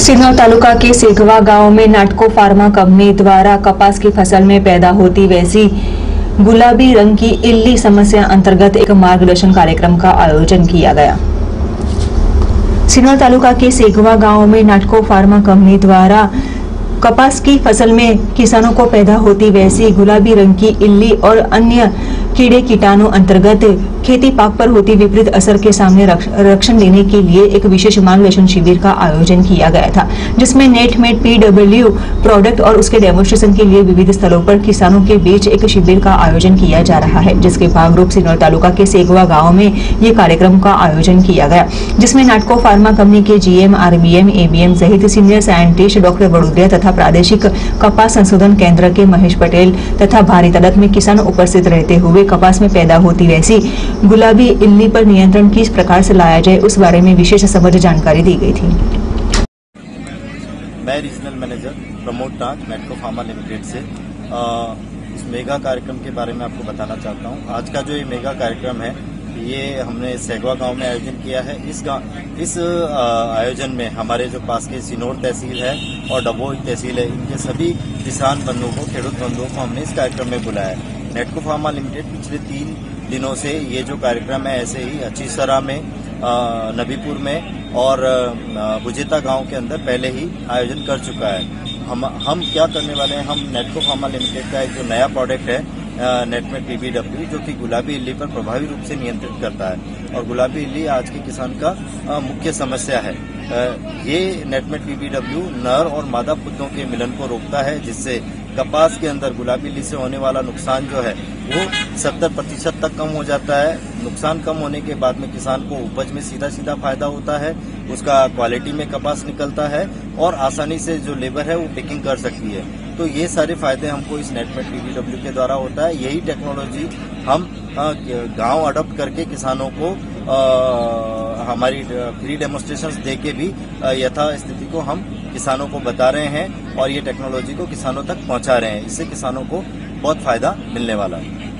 सिन्नौर तालुका के सेगवा गांव में नाटको फार्मा कंपनी द्वारा कपास की फसल में पैदा होती वैसी गुलाबी रंग की इल्ली समस्या अंतर्गत एक मार्गदर्शन कार्यक्रम का आयोजन किया गया। सिन्नौर तालुका के सेगवा गांव में नाटको फार्मा कंपनी द्वारा कपास की फसल में किसानों को पैदा होती वैसी गुलाबी रंग की इल्ली और अन्य कीड़े कीटाणु अंतर्गत खेती पाक पर होती विपरीत असर के सामने रक्षण देने के लिए एक विशेष मार्गदर्शन शिविर का आयोजन किया गया था, जिसमें नेटमेट PW प्रोडक्ट और उसके डेमोन्स्ट्रेशन के लिए विविध स्थलों पर किसानों के बीच एक शिविर का आयोजन किया जा रहा है, जिसके भागरूप सिन्नौर तालुका के सेगवा गाँव में ये कार्यक्रम का आयोजन किया गया, जिसमें नाटको फार्मा कंपनी के GM, RBM, ABM सहित सीनियर साइंटिस्ट डॉक्टर वडोदरा तथा प्रादेशिक कपास संशोधन केंद्र के महेश पटेल तथा भारी तादाद में किसान उपस्थित रहते हुए कपास में पैदा होती वैसी गुलाबी इल्ली पर नियंत्रण किस प्रकार से लाया जाए उस बारे में विशेष समझ जानकारी दी गई थी। मैं रीजनल मैनेजर प्रमोद टांक नाटको फार्मा लिमिटेड से इस मेगा कार्यक्रम के बारे में आपको बताना चाहता हूं। आज का जो ये मेगा कार्यक्रम है ये हमने सेगवा गांव में आयोजन किया है। इस आयोजन में हमारे जो पास के सिनोर तहसील है और डभोई तहसील है, इनके सभी किसान बंधुओं को, खेडूत बंधुओं को हमने इस कार्यक्रम में बुलाया है। नाटको फार्मा लिमिटेड पिछले 3 दिनों से ये जो कार्यक्रम है ऐसे ही अचीसरा में, नबीपुर में और बुजेता गांव के अंदर पहले ही आयोजन कर चुका है। हम क्या करने वाले हैं, हम नाटको फार्मा लिमिटेड का एक जो नया प्रोडक्ट है नेटमेट PBW, जो कि गुलाबी इल्ली पर प्रभावी रूप से नियंत्रित करता है और गुलाबी इल्ली आज के किसान का मुख्य समस्या है। ये नेटमेट PBW नर और मादा पौधों के मिलन को रोकता है, जिससे कपास के अंदर गुलाबी इल्ली से होने वाला नुकसान जो है वो 70% तक कम हो जाता है। नुकसान कम होने के बाद में किसान को उपज में सीधा फायदा होता है, उसका क्वालिटी में कपास निकलता है और आसानी से जो लेबर है वो पिकिंग कर सकती है। तो ये सारे फायदे हमको इस नेटमेट PBW के द्वारा होता है। यही टेक्नोलॉजी हम गांव अडॉप्ट करके किसानों को हमारी फ्री डेमोन्स्ट्रेशंस दे के भी यथा स्थिति को हम किसानों को बता रहे हैं और ये टेक्नोलॉजी को किसानों तक पहुंचा रहे हैं। इससे किसानों को बहुत फायदा मिलने वाला है।